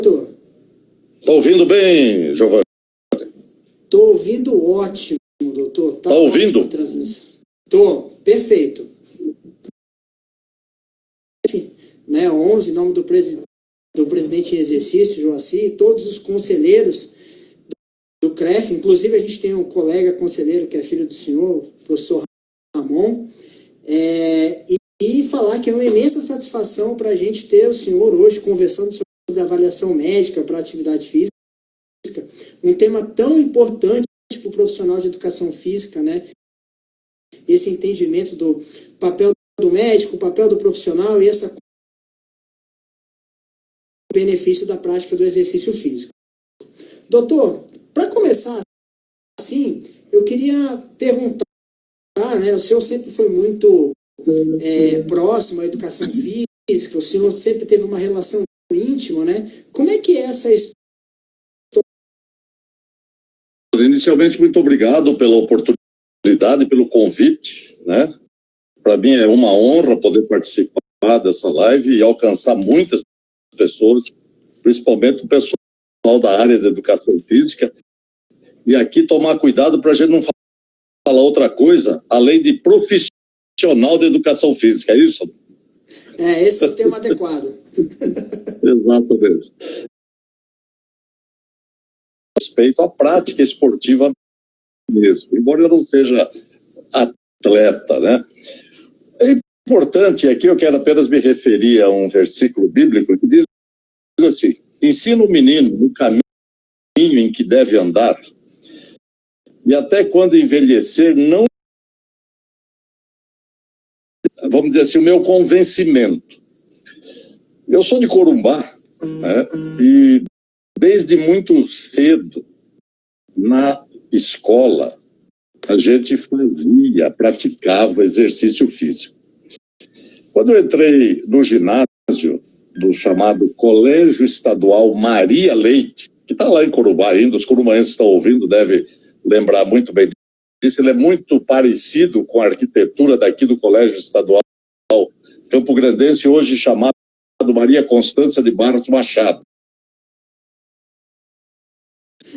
Está ouvindo bem, Giovanni? Estou ouvindo ótimo, doutor. Está ouvindo? Estou, perfeito. Né, 11, em nome do presidente em exercício, Joaci, todos os conselheiros do CREF, inclusive a gente tem um colega conselheiro que é filho do senhor, o professor Ramon, e falar que é uma imensa satisfação para a gente ter o senhor hoje conversando sobre avaliação médica para atividade física, um tema tão importante para o profissional de educação física, né? Esse entendimento do papel do médico, o papel do profissional e esse benefício da prática do exercício físico. Doutor, para começar assim, eu queria perguntar, né? O senhor sempre foi muito próximo à educação física, o senhor sempre teve uma relação íntima, né? Como é que é essa história? Inicialmente, muito obrigado pela oportunidade, pelo convite, né? Para mim é uma honra poder participar dessa live e alcançar muitas pessoas, principalmente o pessoal da área da educação física. E aqui tomar cuidado para a gente não falar outra coisa, além de profissional da educação física, é isso? Esse é o termo adequado. Exatamente. Respeito à prática esportiva mesmo, embora eu não seja atleta, né? É importante, aqui eu quero apenas me referir a um versículo bíblico que diz assim: ensina o menino no caminho em que deve andar, e até quando envelhecer, não, vamos dizer assim, o meu convencimento. Eu sou de Corumbá, né? E desde muito cedo, na escola, a gente praticava exercício físico. Quando eu entrei no ginásio do chamado Colégio Estadual Maria Leite, que está lá em Corumbá ainda, os corumbaenses estão ouvindo, devem lembrar muito bem disso, ele é muito parecido com a arquitetura daqui do Colégio Estadual Campo Grandense, hoje chamado Maria Constância de Barros Machado.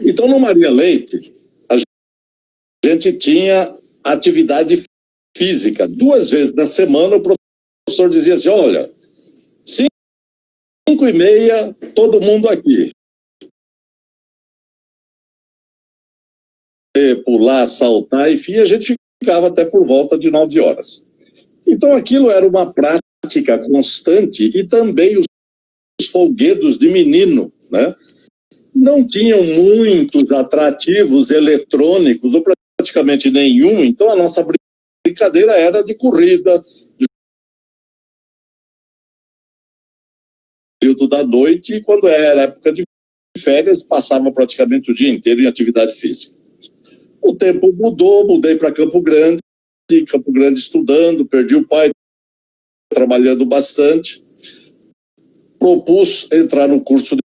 Então, no Maria Leite, a gente tinha atividade física. 2 vezes na semana, o professor dizia assim: olha, 5h30, todo mundo aqui. Pular, saltar, enfim, a gente ficava até por volta de 9 horas. Então, aquilo era uma prática constante e também os folguedos de menino, né? Não tinham muitos atrativos eletrônicos, ou praticamente nenhum, então a nossa brincadeira era de corrida, de período da noite, e quando era época de férias, passava praticamente o dia inteiro em atividade física. O tempo mudou, mudei para Campo Grande estudando, perdi o pai, trabalhando bastante, propus entrar no curso de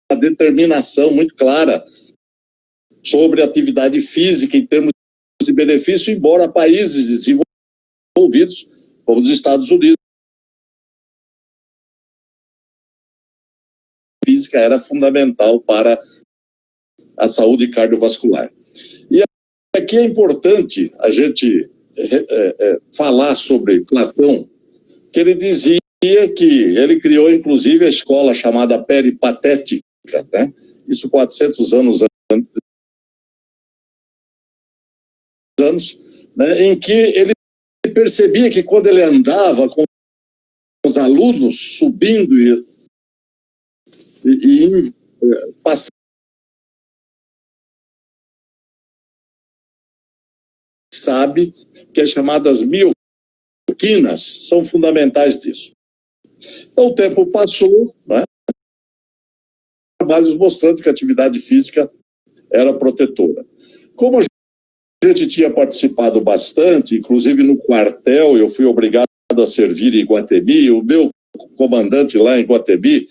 uma determinação muito clara sobre atividade física em termos de benefício, embora países desenvolvidos, como os Estados Unidos, a física era fundamental para a saúde cardiovascular. E aqui é importante a gente falar sobre Platão, que ele dizia que ele criou, inclusive, a escola chamada peripatética, né? Isso 400 anos antes, né? Em que ele percebia que quando ele andava com os alunos subindo e passando, sabe que as chamadas mioquinas são fundamentais disso. Então, o tempo passou, né? Trabalhos mostrando que a atividade física era protetora. Como a gente tinha participado bastante, inclusive no quartel, eu fui obrigado a servir em Iguatemi, o meu comandante lá em Iguatemi,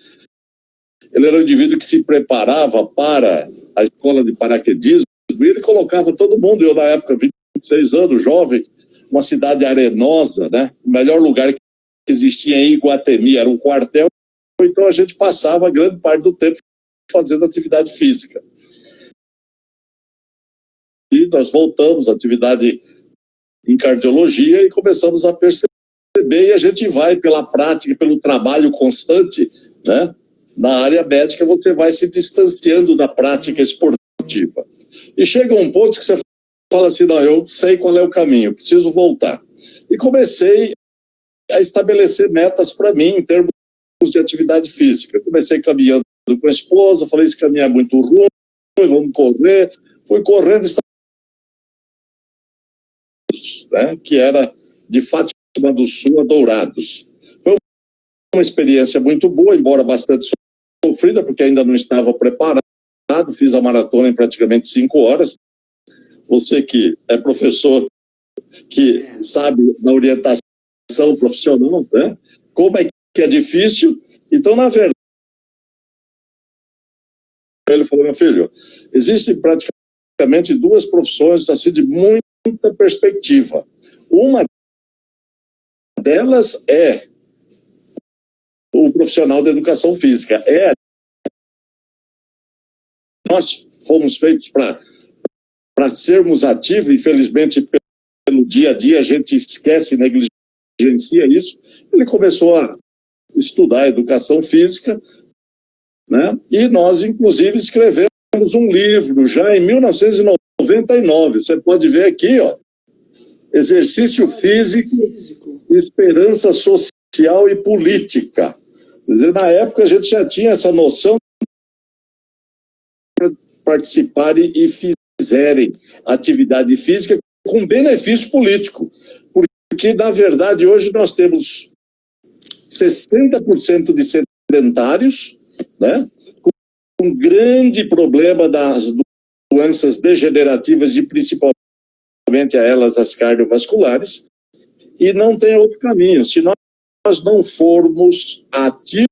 ele era um indivíduo que se preparava para a escola de paraquedismo, e ele colocava todo mundo, eu na época, 26 anos, jovem, uma cidade arenosa, né? O melhor lugar existia em Iguatemi era um quartel, então a gente passava grande parte do tempo fazendo atividade física. E nós voltamos à atividade em cardiologia e começamos a perceber, e a gente vai pela prática, pelo trabalho constante, né? Na área médica você vai se distanciando da prática esportiva. E chega um ponto que você fala assim, não, eu sei qual é o caminho, preciso voltar. E comecei a estabelecer metas para mim em termos de atividade física. Comecei caminhando com a esposa, falei, esse caminho é muito ruim, vamos correr. Fui correndo, né, que era de Fátima do Sul a Dourados. Foi uma experiência muito boa, embora bastante sofrida, porque ainda não estava preparado. Fiz a maratona em praticamente 5 horas. Você que é professor, que sabe da orientação profissional, né? Como é que é difícil. Então, na verdade, ele falou, meu filho, existem praticamente 2 profissões assim, de muita perspectiva. Uma delas é o profissional da educação física. Nós fomos feitos para sermos ativos, infelizmente, pelo dia a dia, a gente esquece e negligencia isso. Ele começou a estudar educação física, né? E nós, inclusive, escrevemos um livro já em 1999. Você pode ver aqui, ó, Exercício Físico, Esperança Social e Política. Quer dizer, na época a gente já tinha essa noção de participarem e fizerem atividade física com benefício político. Porque, na verdade, hoje nós temos 60% de sedentários, né, com um grande problema das doenças degenerativas e principalmente a elas as cardiovasculares, e não tem outro caminho. Se nós não formos ativos...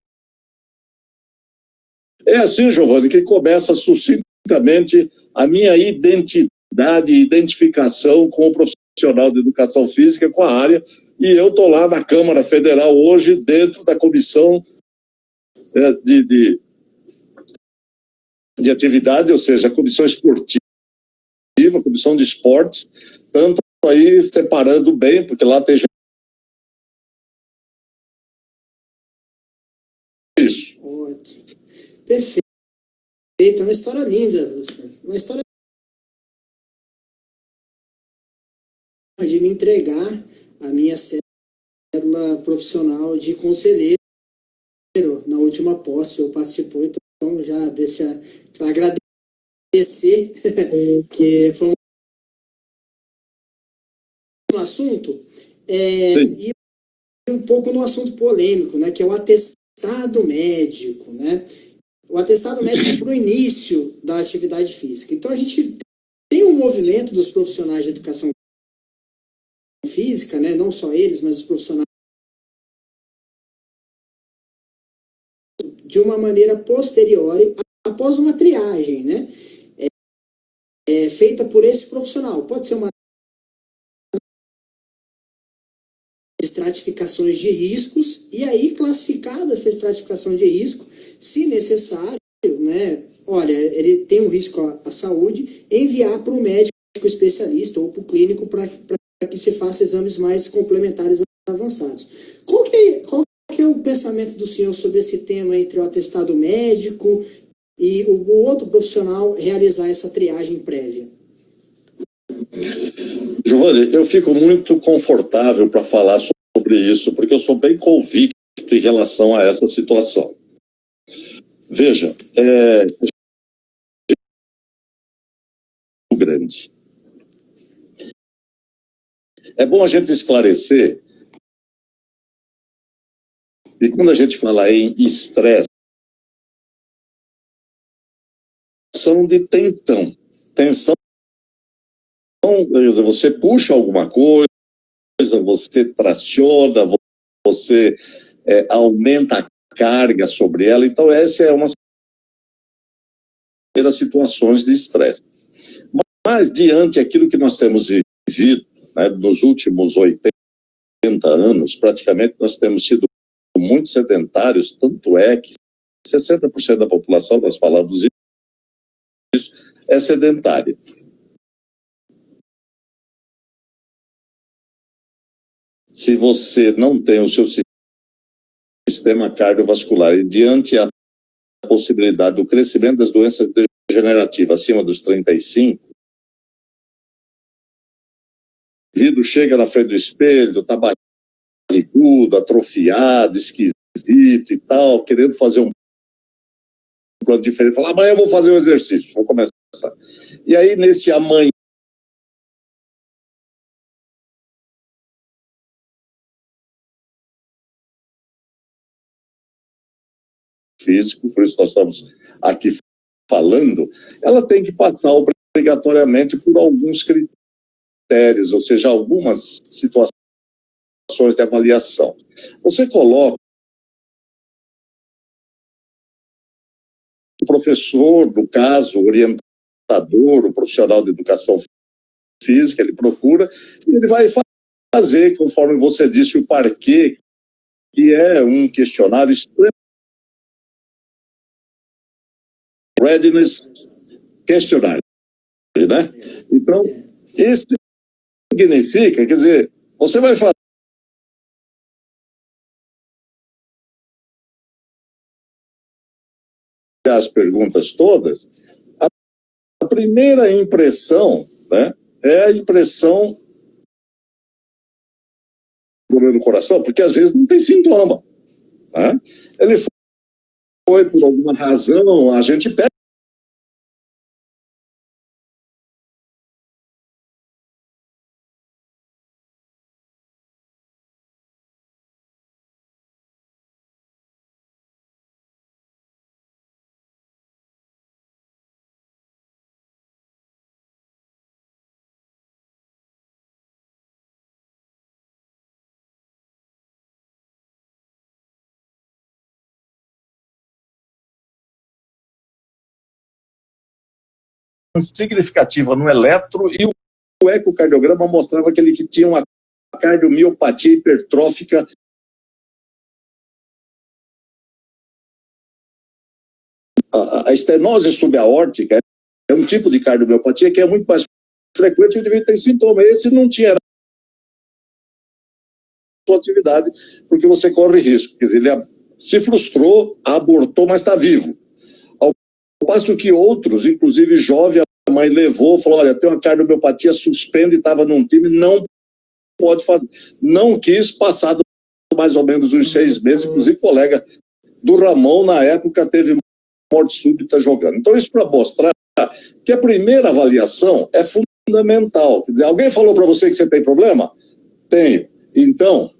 É assim, Giovanni, que começa sucintamente a minha identidade e identificação com o profissional de educação física, com a área, e eu estou lá na Câmara Federal hoje, dentro da comissão de atividade, ou seja, a comissão esportiva, a comissão de esportes, tanto aí separando bem, porque lá tem isso. Ótimo. Perfeito. É uma história linda, professor. Uma história de me entregar a minha cédula profissional de conselheiro na última posse. Eu participou, então já deixa agradecer que foi um assunto e um pouco no assunto polêmico, né, que é o atestado médico, né? O atestado médico para o início da atividade física. Então a gente tem um movimento dos profissionais de educação física, né, não só eles, mas os profissionais, de uma maneira posterior, após uma triagem, né, feita por esse profissional. Pode ser uma estratificações de riscos, e aí classificada essa estratificação de risco, se necessário, né, olha, ele tem um risco à saúde, enviar para o médico especialista ou para o clínico para que se faça exames mais complementares avançados. Qual que é o pensamento do senhor sobre esse tema entre o atestado médico e o outro profissional realizar essa triagem prévia? Giovanni, eu fico muito confortável para falar sobre isso, porque eu sou bem convicto em relação a essa situação. Veja, grande. É bom a gente esclarecer, e quando a gente fala em estresse, de tensão, você puxa alguma coisa, você traciona, você aumenta a carga sobre ela, então essa é uma das situações de estresse. Mas diante daquilo que nós temos vivido, né, nos últimos 80 30 anos, praticamente nós temos sido muito sedentários, tanto é que 60% da população, nós falamos isso, é sedentária. Se você não tem o seu sistema cardiovascular e diante a possibilidade do crescimento das doenças degenerativas acima dos 35, o indivíduo chega na frente do espelho, está barrigudo, atrofiado, esquisito e tal, querendo fazer um plano diferente, fala, amanhã eu vou fazer um exercício, vou começar. E aí, nesse amanhã, físico, por isso nós estamos aqui falando, ela tem que passar obrigatoriamente por alguns critérios, ou seja, algumas situações de avaliação. Você coloca o professor, no caso, o orientador, o profissional de educação física, ele procura e ele vai fazer, conforme você disse, o parquet, que é um questionário extremamente readiness questionário, né? Então, isso significa, quer dizer, você vai fazer as perguntas todas, a primeira impressão, né, é a impressão do coração, porque às vezes não tem sintoma, né? Ele foi por alguma razão, a gente pega significativa no eletro e o ecocardiograma mostrava que ele tinha uma cardiomiopatia hipertrófica a estenose subaórtica é um tipo de cardiomiopatia que é muito mais frequente e o indivíduo tem sintoma. Esse não tinha sua atividade porque você corre risco. Quer dizer, ele se frustrou, abortou, mas está vivo. Ao passo que outros, inclusive jovem, a mãe levou, falou, olha, tem uma cardiomiopatia, suspende, estava num time, não pode fazer. Não quis, passado mais ou menos uns 6 meses, inclusive colega do Ramon, na época, teve morte súbita jogando. Então, isso para mostrar que a primeira avaliação é fundamental. Quer dizer, alguém falou para você que você tem problema? Tenho. Então,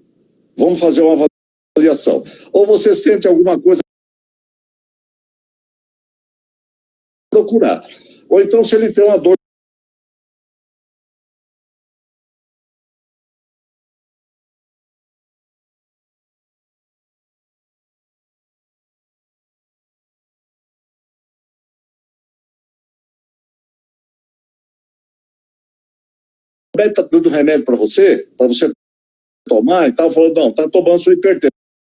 vamos fazer uma avaliação. Ou você sente alguma coisa, procurar. Ou então, se ele tem uma dor está dando remédio para você tomar e tal, falando, não, está tomando sua hipertensão,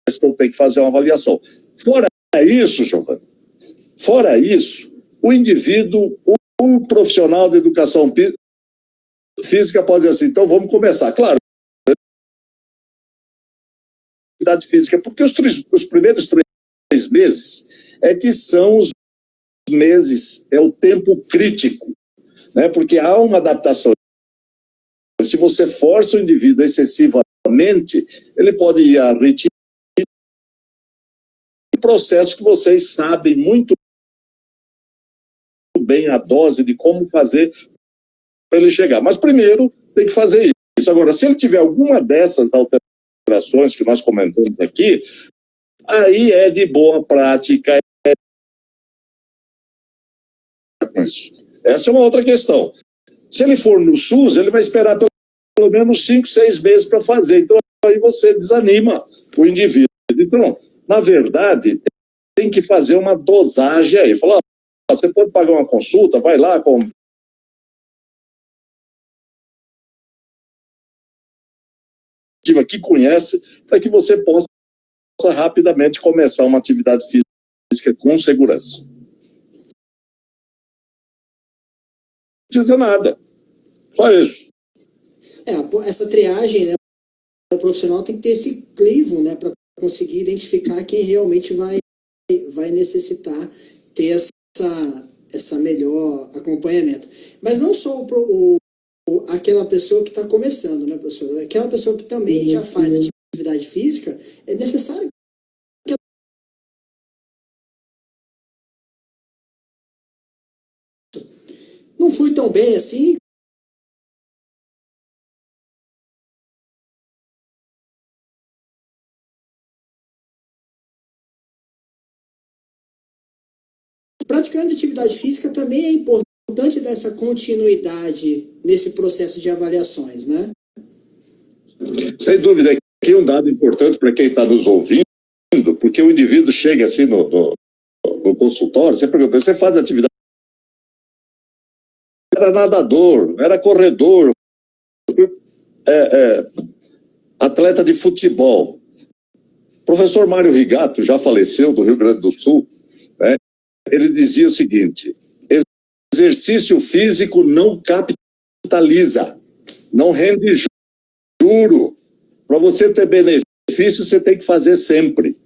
então tem que fazer uma avaliação. Fora isso, Giovanni, fora isso, o indivíduo, o profissional de educação física pode dizer assim, então vamos começar. Claro, atividade física, porque os primeiros 3 meses é que são os meses, é o tempo crítico, né? Porque há uma adaptação. Se você força o indivíduo excessivamente, ele pode ir a ritmo, processo que vocês sabem muito bem a dose de como fazer para ele chegar. Mas primeiro tem que fazer isso. Agora, se ele tiver alguma dessas alterações que nós comentamos aqui, aí é de boa prática. Essa é uma outra questão. Se ele for no SUS, ele vai esperar pelo menos 5, 6 meses para fazer. Então, aí você desanima o indivíduo. Então, na verdade, tem que fazer uma dosagem aí. Falar, você pode pagar uma consulta, vai lá com que conhece, para que você possa rapidamente começar uma atividade física com segurança. Não precisa nada, só isso. Essa triagem, né, o profissional tem que ter esse crivo, né, para conseguir identificar quem realmente vai necessitar ter essa melhor acompanhamento. Mas não só aquela pessoa que está começando, né, professor? Aquela pessoa que também já faz atividade física, é necessário que não fui tão bem assim. Praticando atividade física também é importante dessa continuidade nesse processo de avaliações, né? Sem dúvida, aqui um dado importante para quem está nos ouvindo, porque o indivíduo chega assim no consultório, você pergunta, você faz atividade? Era nadador, era corredor, atleta de futebol. O professor Mário Rigato, já faleceu, do Rio Grande do Sul, né? Ele dizia o seguinte: exercício físico não capitaliza, não rende juro. Para você ter benefício, você tem que fazer sempre.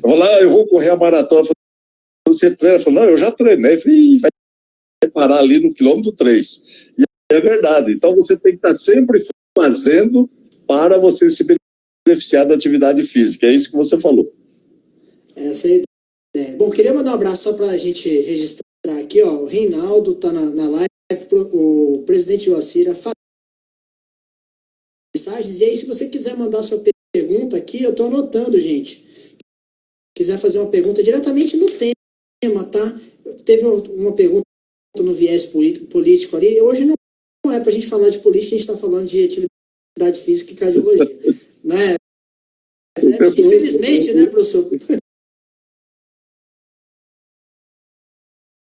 Eu vou correr a maratona. Você treina? Não, eu já treinei. Vai parar ali no quilômetro 3. E é verdade. Então você tem que estar sempre fazendo para você se beneficiar da atividade física. É isso que você falou. Essa é a ideia. Bom, queria mandar um abraço só para a gente registrar aqui, ó. O Reinaldo está na live, o presidente Joacir, a mensagens. E aí, se você quiser mandar sua pergunta aqui, eu estou anotando, gente. Quiser fazer uma pergunta diretamente no tema, tá? Teve uma pergunta no viés político ali. Hoje não é para a gente falar de política, a gente está falando de atividade física e cardiologia, né? Infelizmente, né, professor?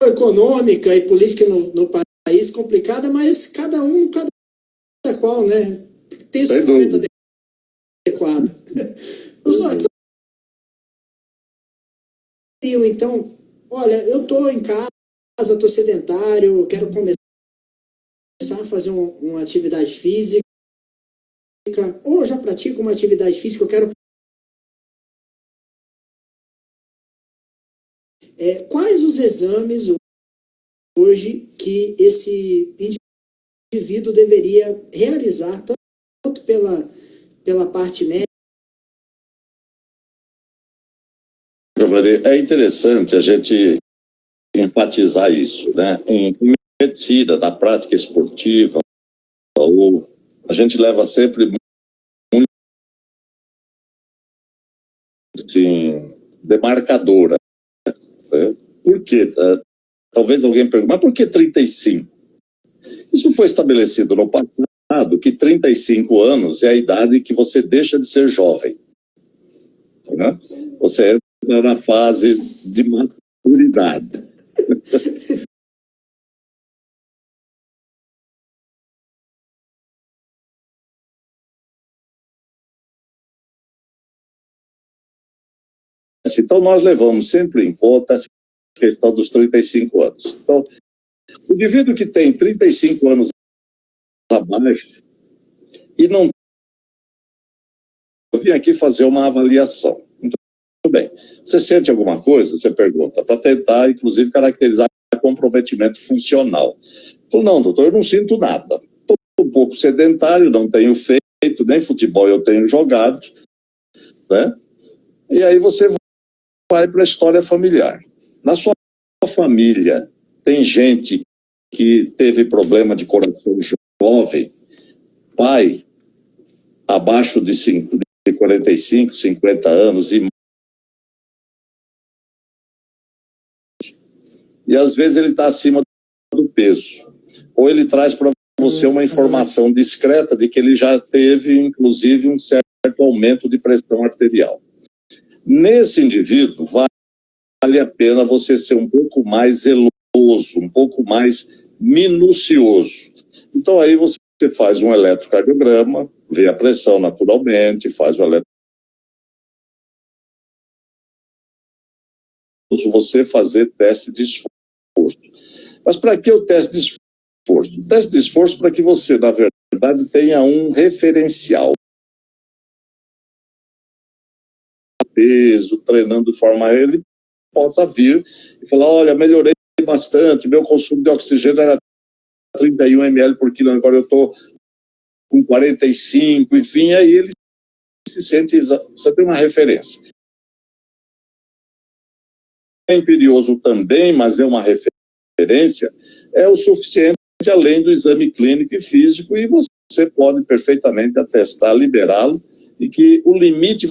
Econômica e política no país complicada, mas cada qual, né? Tem o seu momento adequado. Professor, então, olha, eu estou em casa, estou sedentário, quero começar a fazer uma atividade física, ou já pratico uma atividade física, eu quero... quais os exames hoje que esse indivíduo deveria realizar, tanto pela parte médica? É interessante a gente enfatizar isso, né? Em medicina, na prática esportiva, a gente leva sempre muito assim, demarcadora. Né? Por quê? Talvez alguém pergunte, mas por que 35? Isso foi estabelecido no passado, que 35 anos é a idade que você deixa de ser jovem. Né? Você entra na fase de maturidade. Então, nós levamos sempre em conta essa questão dos 35 anos. Então, o indivíduo que tem 35 anos abaixo e não... Eu vim aqui fazer uma avaliação. Muito bem. Você sente alguma coisa? Você pergunta, para tentar, inclusive, caracterizar comprometimento funcional. Então, não, doutor, eu não sinto nada. Estou um pouco sedentário, não tenho feito, nem futebol eu tenho jogado, né? E aí você vai para a história familiar. Na sua família, tem gente que teve problema de coração jovem, pai abaixo de 45, 50 anos e às vezes ele está acima do peso. Ou ele traz para você uma informação discreta de que ele já teve, inclusive, um certo aumento de pressão arterial. Nesse indivíduo, vale a pena você ser um pouco mais zeloso, um pouco mais minucioso. Então aí você você faz um eletrocardiograma, vê a pressão naturalmente, faz o eletrocardiograma. Você fazer teste de esforço. Mas para que o teste de esforço? O teste de esforço para que você, na verdade, tenha um referencial. Peso, treinando de forma a ele possa vir e falar, olha, melhorei bastante, meu consumo de oxigênio era 31 ml por quilo, agora eu estou com 45, enfim, aí ele se sente, você tem uma referência. É imperioso também, mas é uma referência, é o suficiente além do exame clínico e físico, e você pode perfeitamente atestar, liberá-lo, e que o limite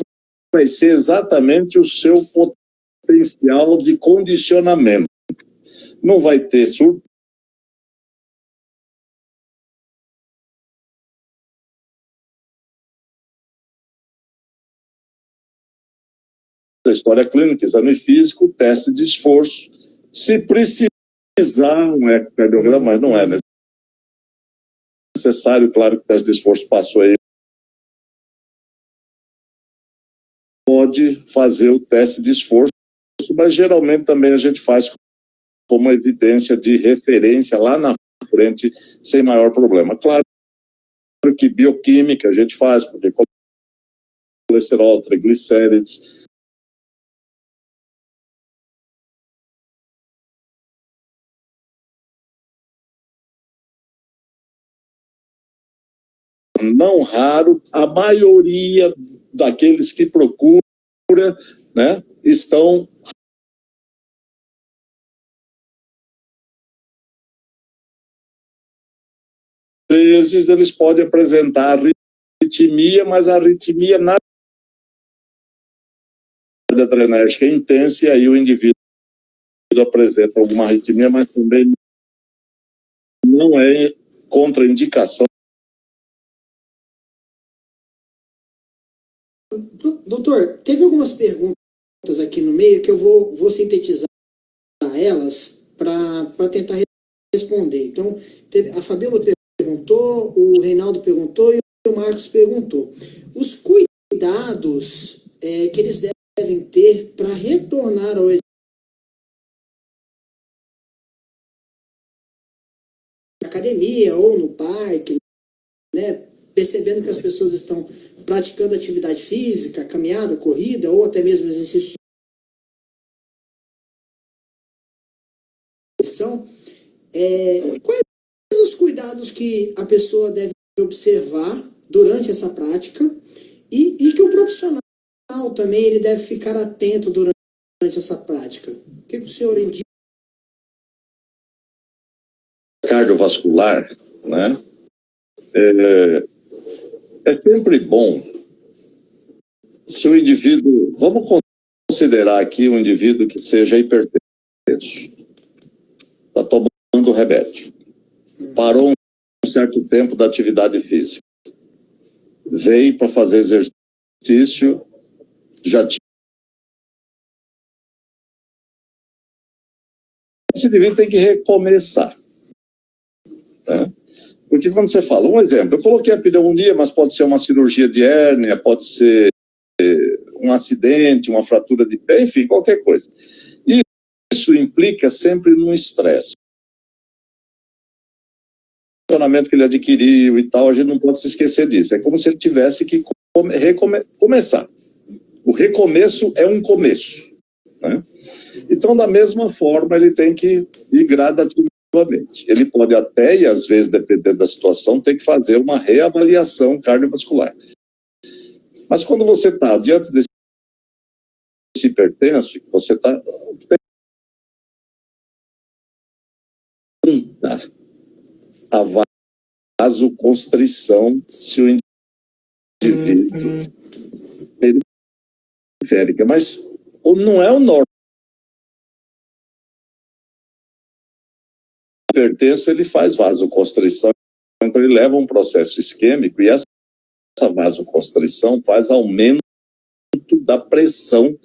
vai ser exatamente o seu potencial de condicionamento. Não vai ter surpresa. Da história clínica, exame físico, teste de esforço. Se precisar um ecocardiograma, mas não é necessário, claro que o teste de esforço passou aí. Pode fazer o teste de esforço, mas geralmente também a gente faz como evidência de referência lá na frente, sem maior problema. Claro que bioquímica a gente faz, porque colesterol, triglicérides. Não raro, a maioria daqueles que procuram, né, estão vezes eles podem apresentar arritmia, mas a arritmia na adrenérgica é intensa e aí o indivíduo apresenta alguma arritmia, mas também não é contraindicação. Doutor, teve algumas perguntas aqui no meio que eu vou sintetizar elas para tentar responder. Então, a Fabíola perguntou, o Reinaldo perguntou e o Marcos perguntou. Os cuidados que eles devem ter para retornar ao academia ou no parque, né, percebendo que as pessoas estão praticando atividade física, caminhada, corrida ou até mesmo exercício de são, quais os cuidados que a pessoa deve observar durante essa prática e que o profissional também ele deve ficar atento durante essa prática? O que o senhor indica? Cardiovascular, né? É sempre bom se o indivíduo, vamos considerar aqui um indivíduo que seja hipertenso, está tomando remédio, parou um certo tempo da atividade física, veio para fazer exercício, já tinha. Esse indivíduo tem que recomeçar, né? Porque quando você fala, um exemplo, eu coloquei a pneumonia, mas pode ser uma cirurgia de hérnia, pode ser um acidente, uma fratura de pé, enfim, qualquer coisa. E isso implica sempre num estresse. O funcionamento que ele adquiriu e tal, a gente não pode se esquecer disso. É como se ele tivesse que recomeçar. O recomeço é um começo, né? Então, da mesma forma, ele tem que ir gradativamente. Ele pode até, e às vezes, dependendo da situação, ter que fazer uma reavaliação cardiovascular. Mas quando você está diante desse hipertenso, você está a vasoconstrição se o indivíduo periférica, mas não é o normal. O hipertenso ele faz vasoconstrição, então ele leva um processo isquêmico e essa vasoconstrição faz aumento da pressão.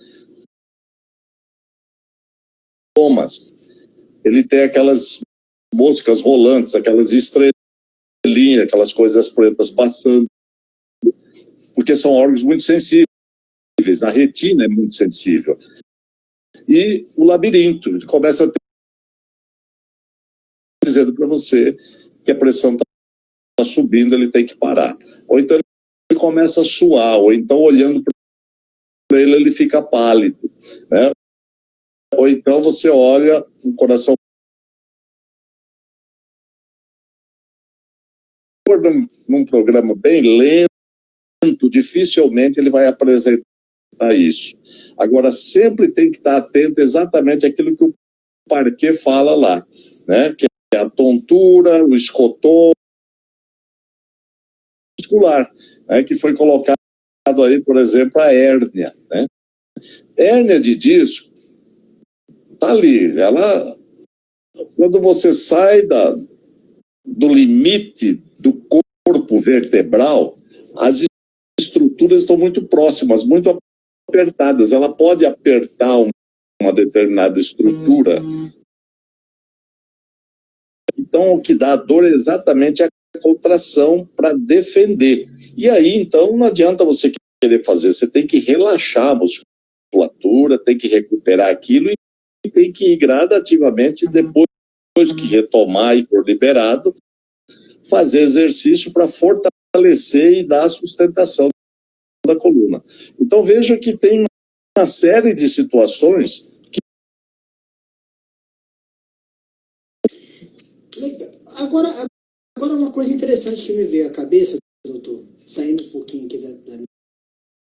Ele tem aquelas moscas rolantes, aquelas estrelas estrelinha, aquelas coisas pretas passando, porque são órgãos muito sensíveis, a retina é muito sensível. E o labirinto, ele começa a dizendo para você que a pressão está subindo, ele tem que parar. Ou então ele começa a suar, ou então olhando para ele, ele fica pálido, né? Ou então você olha, o coração num programa bem lento, dificilmente ele vai apresentar isso. Agora, sempre tem que estar atento exatamente àquilo que o Parquet fala lá, né? Que é a tontura, o escotor muscular, né? Que foi colocado aí, por exemplo, a hérnia, né? Hérnia de disco tá ali, ela, quando você sai do limite do corpo vertebral, as estruturas estão muito próximas, muito apertadas. Ela pode apertar uma determinada estrutura. Então, o que dá dor é exatamente a contração para defender. E aí, então, não adianta você querer fazer, você tem que relaxar a musculatura, tem que recuperar aquilo e tem que ir gradativamente, depois que retomar e for liberado, fazer exercício para fortalecer e dar sustentação da coluna. Então, veja que tem uma série de situações que... Agora uma coisa interessante que me veio à cabeça, doutor, saindo um pouquinho aqui das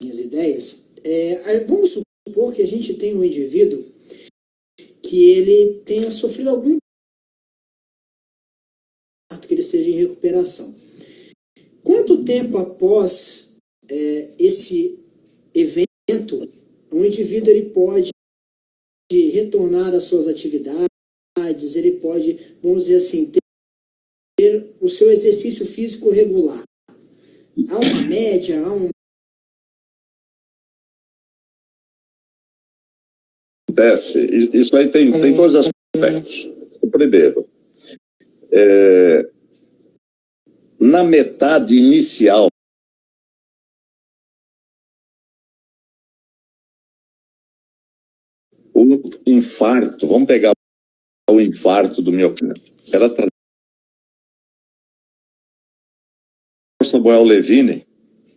minhas ideias, vamos supor que a gente tem um indivíduo que ele tenha sofrido algum que ele esteja em recuperação. Quanto tempo após esse evento, o indivíduo ele pode retornar às suas atividades, ele pode, vamos dizer assim, ter o seu exercício físico regular? Há uma média, Acontece, isso aí tem dois aspectos. O primeiro, na metade inicial, o infarto, vamos pegar o infarto do miocárdio, era Samuel Levine,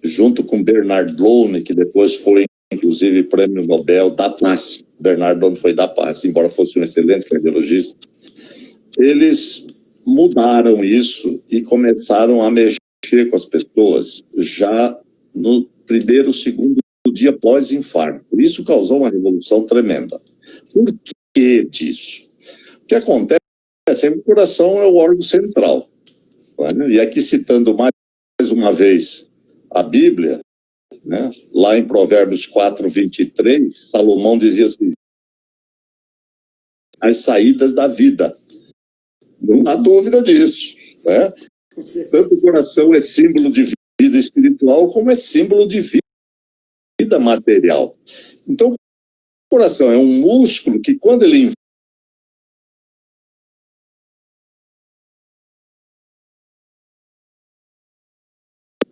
junto com Bernard Lowney, que depois foi, inclusive, prêmio Nobel da Paz. Bernard Lowney foi da Paz, embora fosse um excelente cardiologista. Eles mudaram isso e começaram a mexer com as pessoas já no primeiro, segundo dia pós-infarto. Isso causou uma revolução tremenda. Por que disso? O que acontece é que o coração é o órgão central. Né? E aqui citando mais uma vez a Bíblia, né? Lá em Provérbios 4:23, Salomão dizia assim: as saídas da vida. Não há dúvida disso, né? Tanto o coração é símbolo de vida espiritual como é símbolo de vida material. Então, o coração é um músculo que, quando ele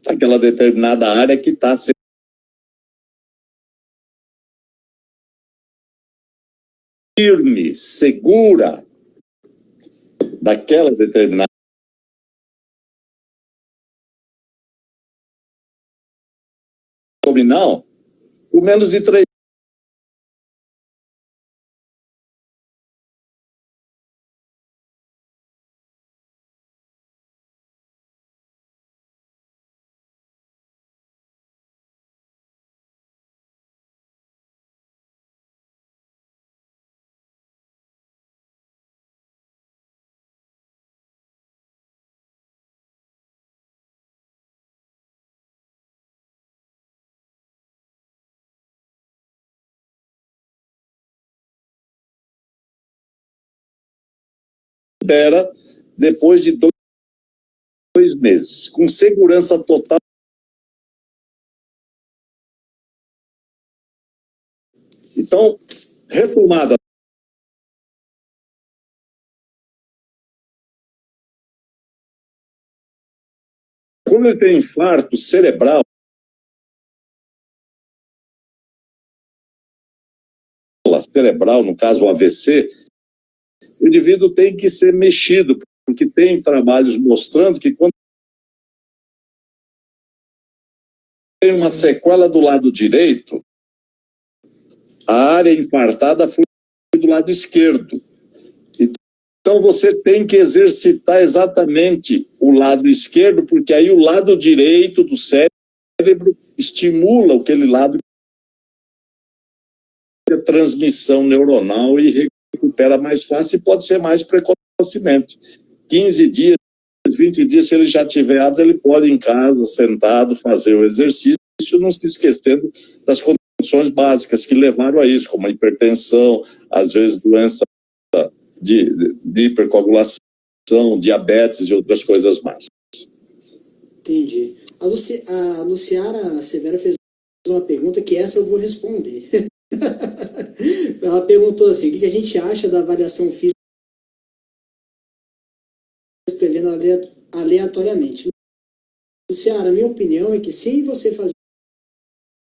aquela determinada área que está firme, segura daquela determinada abdominal, por menos de 3Era depois de 2 meses, com segurança total. Então, retomada quando ele tem infarto cerebral, no caso o AVC, o indivíduo tem que ser mexido, porque tem trabalhos mostrando que quando tem uma sequela do lado direito, a área infartada foi do lado esquerdo. Então você tem que exercitar exatamente o lado esquerdo, porque aí o lado direito do cérebro estimula aquele lado de transmissão neuronal e recupera mais fácil e pode ser mais precocemente. 15 dias, 20 dias, se ele já tiver apto, ele pode em casa, sentado, fazer o exercício, não se esquecendo das condições básicas que levaram a isso, como a hipertensão, às vezes doença de hipercoagulação, diabetes e outras coisas mais. Entendi. A Luciara Severo fez uma pergunta que essa eu vou responder. Ela perguntou assim, o que a gente acha da avaliação física escrevendo aleatoriamente? Luciara, minha opinião é que sem você fazer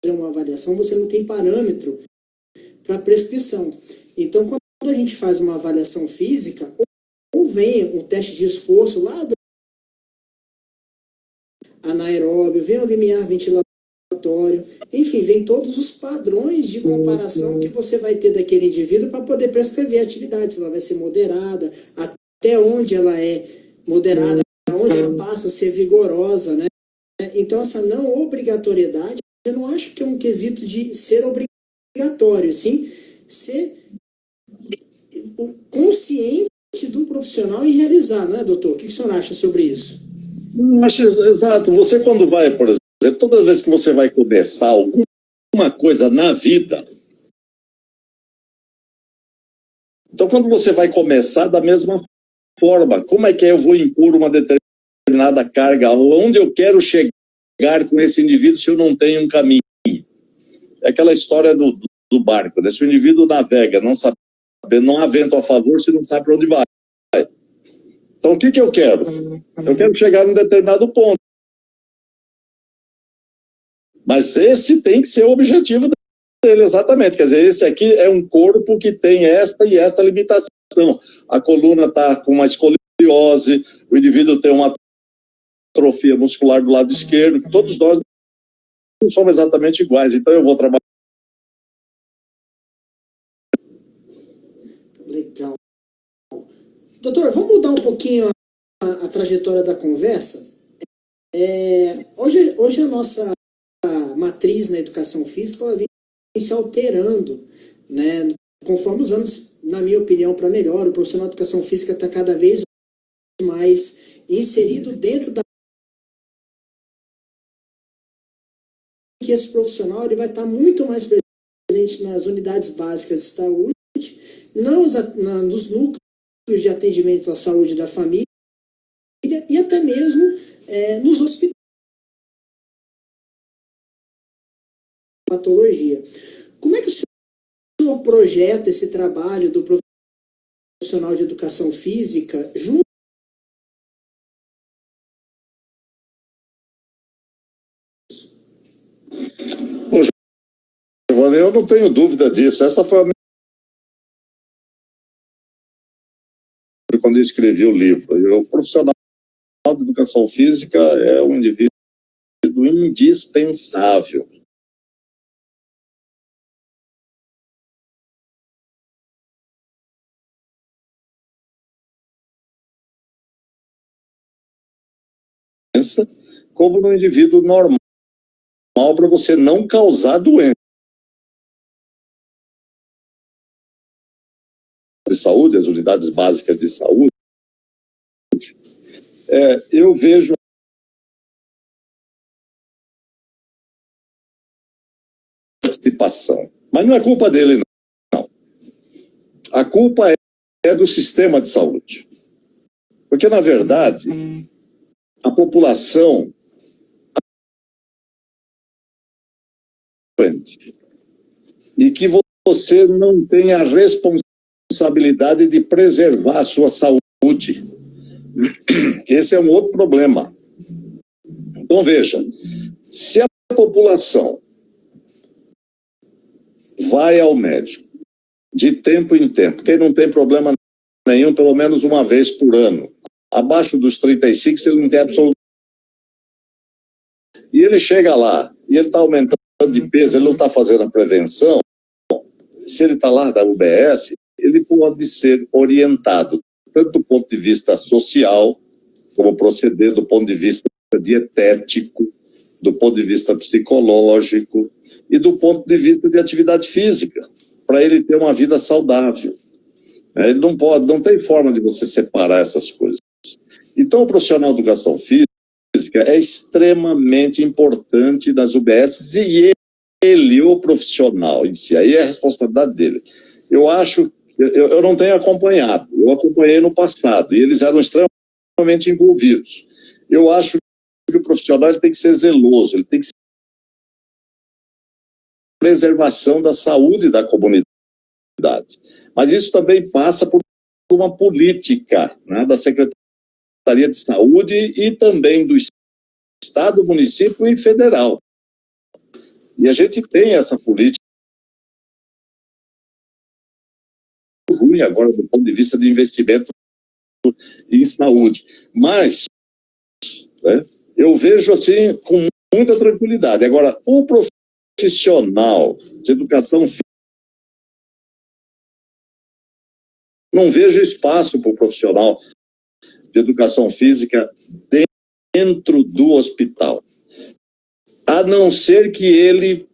uma avaliação, você não tem parâmetro para prescrição. Então, quando a gente faz uma avaliação física, ou vem um teste de esforço lá do anaeróbio, vem o limiar ventilatório, enfim, vem todos os padrões de comparação que você vai ter daquele indivíduo para poder prescrever a atividade, se ela vai ser moderada, até onde ela é moderada, onde ela passa a ser vigorosa, né? Então, essa não obrigatoriedade, eu não acho que é um quesito de ser obrigatório, sim, ser consciente do profissional e realizar, não é, doutor? O que o senhor acha sobre isso? Acho exato. Você quando vai, por exemplo, todas as vezes que você vai começar alguma coisa na vida, então quando você vai começar da mesma forma, como é que eu vou impor uma determinada carga? Onde eu quero chegar com esse indivíduo se eu não tenho um caminho? É aquela história do barco, né? Se o indivíduo navega, não há vento a favor, se não sabe para onde vai. Então, o que eu quero? Eu quero chegar num determinado ponto. Mas esse tem que ser o objetivo dele, exatamente. Quer dizer, esse aqui é um corpo que tem esta e esta limitação. A coluna está com uma escoliose, o indivíduo tem uma atrofia muscular do lado esquerdo, todos nós não somos exatamente iguais. Então, eu vou trabalhar. Legal. Doutor, vamos mudar um pouquinho a trajetória da conversa? Hoje a nossa matriz na educação física ela vem se alterando, né? Conforme os anos, na minha opinião, para melhor, o profissional de educação física está cada vez mais inserido dentro da que esse profissional ele vai estar muito mais presente nas unidades básicas de saúde, não nos núcleos de atendimento à saúde da família e até mesmo nos hospitais. Patologia. Como é que o senhor projeta esse trabalho do profissional de educação física junto? Poxa, eu não tenho dúvida disso. Essa foi a minha... quando eu escrevi o livro. O profissional de educação física é um indivíduo indispensável. Como no indivíduo normal, para você não causar doença. De saúde, as unidades básicas de saúde, eu vejo participação, mas não é culpa dele, não. A culpa é do sistema de saúde, porque na verdade a população e que você não tem a responsabilidade de preservar a sua saúde. Esse é um outro problema. Então, veja, se a população vai ao médico de tempo em tempo, quem não tem problema nenhum, pelo menos uma vez por ano, abaixo dos 35, se ele não tem absoluto. E ele chega lá, e ele está aumentando de peso, ele não está fazendo a prevenção, se ele está lá da UBS, ele pode ser orientado, tanto do ponto de vista social, como proceder do ponto de vista dietético, do ponto de vista psicológico e do ponto de vista de atividade física, para ele ter uma vida saudável. Ele não pode, não tem forma de você separar essas coisas. Então, o profissional de educação física é extremamente importante nas UBS e ele, o profissional em si, aí é a responsabilidade dele. Eu não tenho acompanhado, eu acompanhei no passado e eles eram extremamente envolvidos. Eu acho que o profissional ele tem que ser zeloso, ele tem que ser preservação da saúde da comunidade. Mas isso também passa por uma política, né, da Secretaria de Saúde e também do Estado, município e federal. E a gente tem essa política ruim agora do ponto de vista de investimento em saúde. Mas, né, eu vejo assim com muita tranquilidade. Agora, o profissional de educação física, não vejo espaço para o profissional de educação física dentro do hospital. A não ser que ele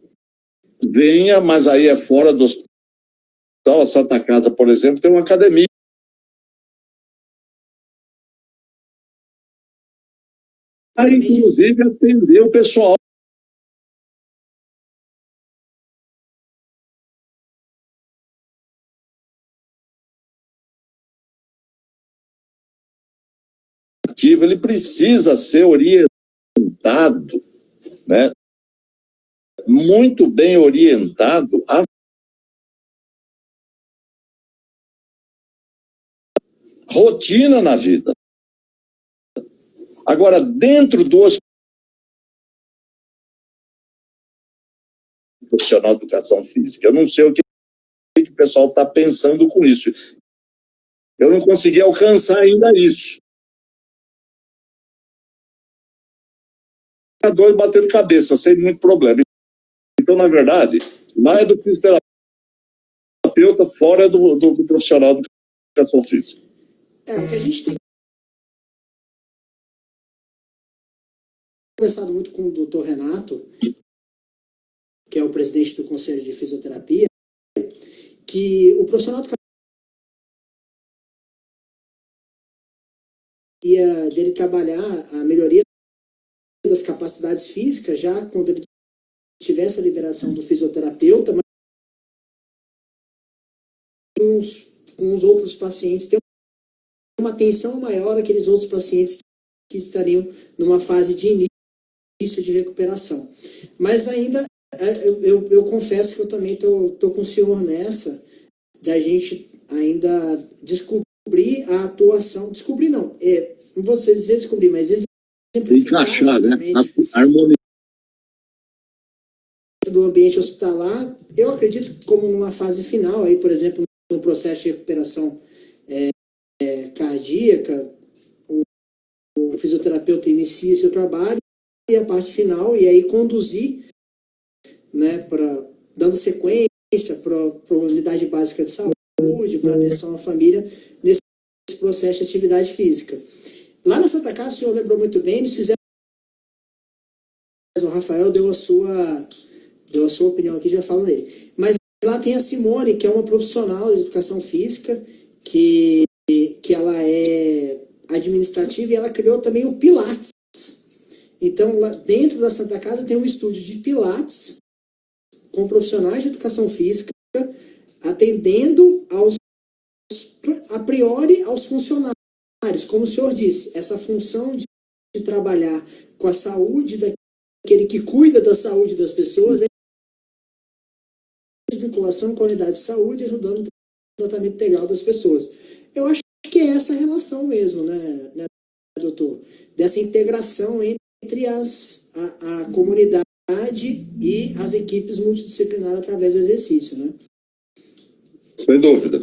venha, mas aí é fora do hospital. A Santa Casa, por exemplo, tem uma academia. Aí, inclusive, atender o pessoal. Ele precisa ser orientado, né? Muito bem orientado a rotina na vida. Agora, dentro do profissional de educação física, eu não sei o que o pessoal está pensando com isso. Eu não consegui alcançar ainda isso. Dois batendo cabeça, sem muito problema. Então, na verdade, mais do fisioterapeuta fora do profissional de educação física. O que a gente tem conversado muito com o doutor Renato, que é o presidente do Conselho de Fisioterapia, que o profissional dele trabalhar a melhoria das capacidades físicas já quando ele tiver essa liberação do fisioterapeuta, mas com os outros pacientes ter uma atenção maior àqueles outros pacientes que estariam numa fase de início de recuperação. Mas ainda, eu confesso que eu também tô com o senhor nessa, da gente ainda descobrir a atuação, descobrir não vou dizer descobrir, mas encaixar, né? A harmonia do ambiente hospitalar, eu acredito como numa fase final, aí, por exemplo, no processo de recuperação cardíaca, o fisioterapeuta inicia seu trabalho e a parte final, e aí conduzir, né, dando sequência para a unidade básica de saúde, para atenção à família, nesse processo de atividade física. Lá na Santa Casa, o senhor lembrou muito bem, eles fizeram. O Rafael deu a sua opinião aqui, já falo nele. Mas lá tem a Simone, que é uma profissional de educação física, que ela é administrativa e ela criou também o Pilates. Então, lá dentro da Santa Casa tem um estúdio de Pilates com profissionais de educação física, atendendo a priori aos funcionários. Como o senhor disse, essa função de trabalhar com a saúde daquele que cuida da saúde das pessoas é vinculação com a unidade de saúde, ajudando no tratamento integral das pessoas. Eu acho que é essa relação mesmo, né, doutor? Dessa integração entre entre a comunidade e as equipes multidisciplinares através do exercício, né? Sem dúvida.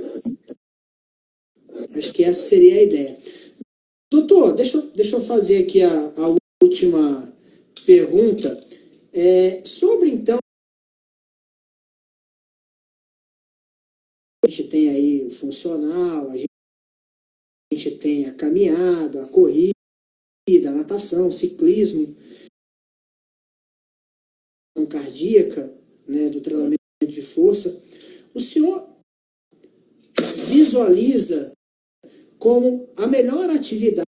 Acho que essa seria a ideia. Doutor, deixa eu fazer aqui a última pergunta. Sobre, então, a gente tem aí o funcional, a gente tem a caminhada, a corrida, a natação, ciclismo, a cardíaca, né, do treinamento de força. O senhor visualiza como a melhor atividade,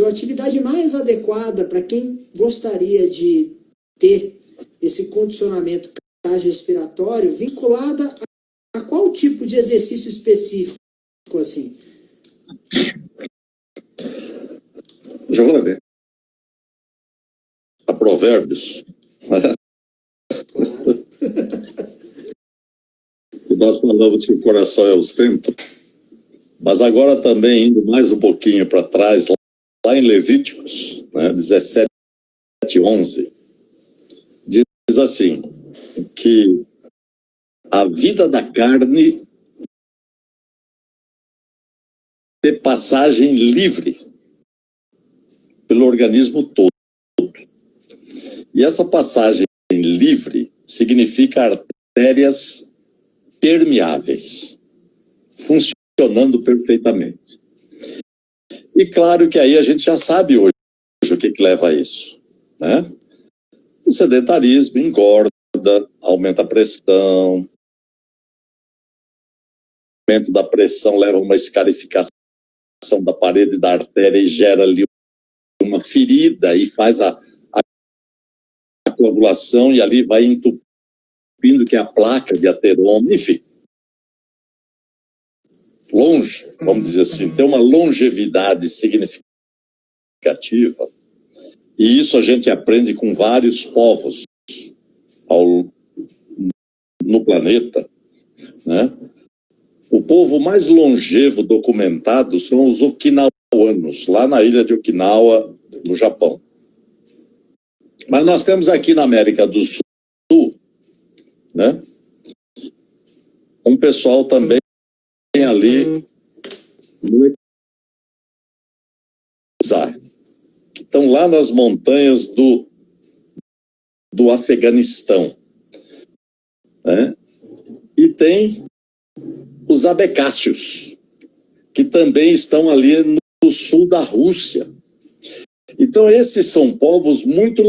ou a atividade mais adequada para quem gostaria de ter esse condicionamento cardiorrespiratório vinculada a qual tipo de exercício específico, assim? Giovanni, a Provérbios. E nós falamos que o coração é o centro, mas agora também indo mais um pouquinho para trás, lá em Levíticos, né, 17:11, diz assim, que a vida da carne tem passagem livre pelo organismo todo. E essa passagem livre significa artérias permeáveis, funcionando perfeitamente. E claro que aí a gente já sabe hoje o que leva a isso, né? O sedentarismo engorda, aumenta a pressão, o aumento da pressão leva a uma escarificação da parede da artéria e gera ali uma ferida e faz a coagulação e ali vai entupindo que é a placa de ateroma, enfim. Longe, vamos dizer assim, tem uma longevidade significativa. E isso a gente aprende com vários povos no planeta, né? O povo mais longevo documentado são os okinawanos, lá na ilha de Okinawa, no Japão. Mas nós temos aqui na América do Sul, né, um pessoal também ali no que estão lá nas montanhas do Afeganistão, né? E tem os abecáceos, que também estão ali no sul da Rússia. Então esses são povos muito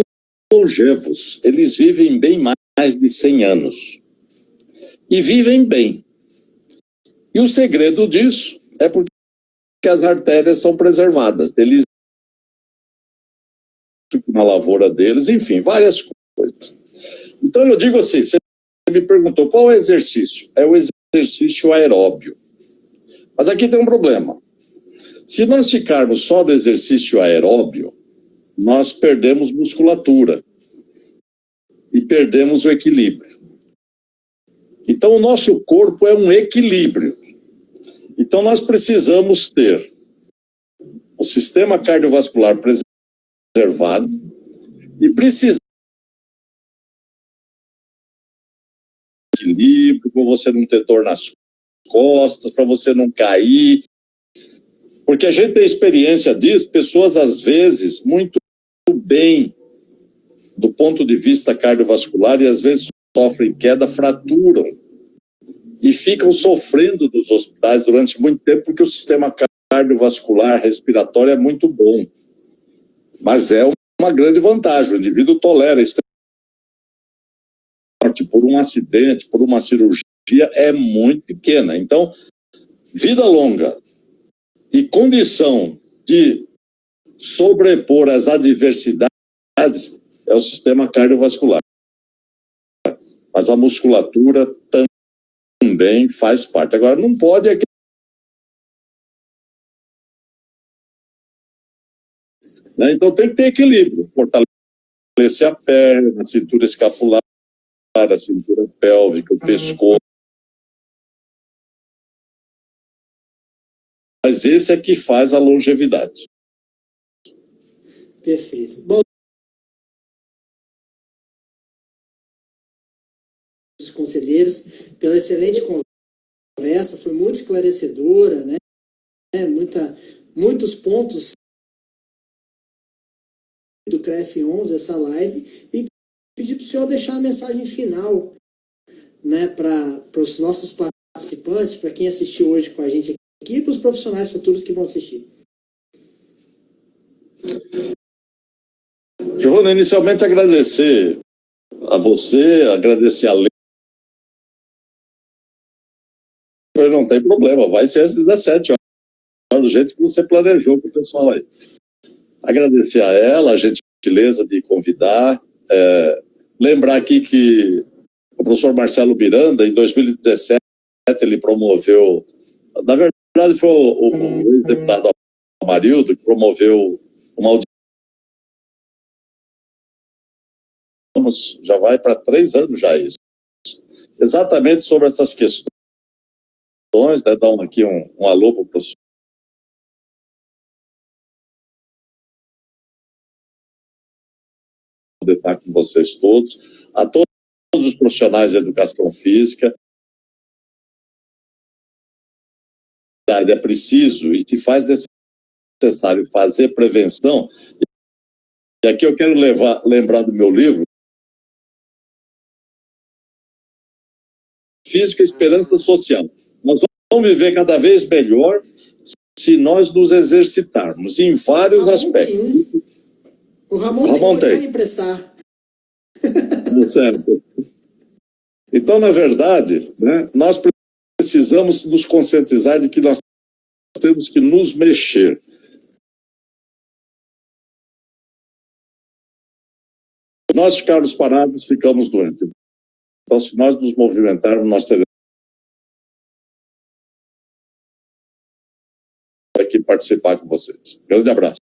longevos, eles vivem bem mais de 100 anos. E vivem bem. E o segredo disso é porque as artérias são preservadas. Eles na lavoura deles, enfim, várias coisas. Então eu digo assim, você me perguntou qual é o exercício? É o exercício aeróbio. Mas aqui tem um problema. Se nós ficarmos só no exercício aeróbio, nós perdemos musculatura e perdemos o equilíbrio. Então o nosso corpo é um equilíbrio. Então nós precisamos ter o sistema cardiovascular preservado e precisamos de equilíbrio, para você não ter dor nas costas, para você não cair. Porque a gente tem experiência disso, pessoas às vezes muito bem do ponto de vista cardiovascular e às vezes sofrem queda, fraturam e ficam sofrendo dos hospitais durante muito tempo porque o sistema cardiovascular respiratório é muito bom. Mas é uma grande vantagem, o indivíduo tolera isso. Por um acidente, por uma cirurgia, é muito pequena. Então, vida longa e condição de sobrepor as adversidades é o sistema cardiovascular. Mas a musculatura também faz parte. Agora, não pode né? Então tem que ter equilíbrio, fortalecer a perna, a cintura escapular, a cintura pélvica, o pescoço. Mas esse é que faz a longevidade. Perfeito. Bom, conselheiros, pela excelente conversa, foi muito esclarecedora, né? Muitos pontos do CREF 11, essa live, e pedir para o senhor deixar a mensagem final, né, para os nossos participantes, para quem assistiu hoje com a gente aqui, e para os profissionais futuros que vão assistir. Giovana, inicialmente agradecer a você, agradecer a Lei. Não tem problema, vai ser às 17 horas, do jeito que você planejou com o pessoal aí. Agradecer a ela, a gentileza de convidar. Lembrar aqui que o professor Marcelo Miranda, em 2017, ele promoveu, na verdade foi o ex-deputado Amarildo que promoveu uma audiência, já vai para 3 anos já isso, exatamente sobre essas questões, né? Dar aqui um alô para o professor, estar com vocês todos, a todos os profissionais de educação física. É preciso e se faz necessário fazer prevenção. E aqui eu quero lembrar do meu livro, Física e Esperança Social. Nós vamos viver cada vez melhor se nós nos exercitarmos em vários aspectos. O Ramon tem que emprestar. Certo. Então, na verdade, né, nós precisamos nos conscientizar de que nós temos que nos mexer. Se nós ficarmos parados, ficamos doentes. Então, se nós nos movimentarmos, nós teremos aqui participar com vocês. Grande abraço.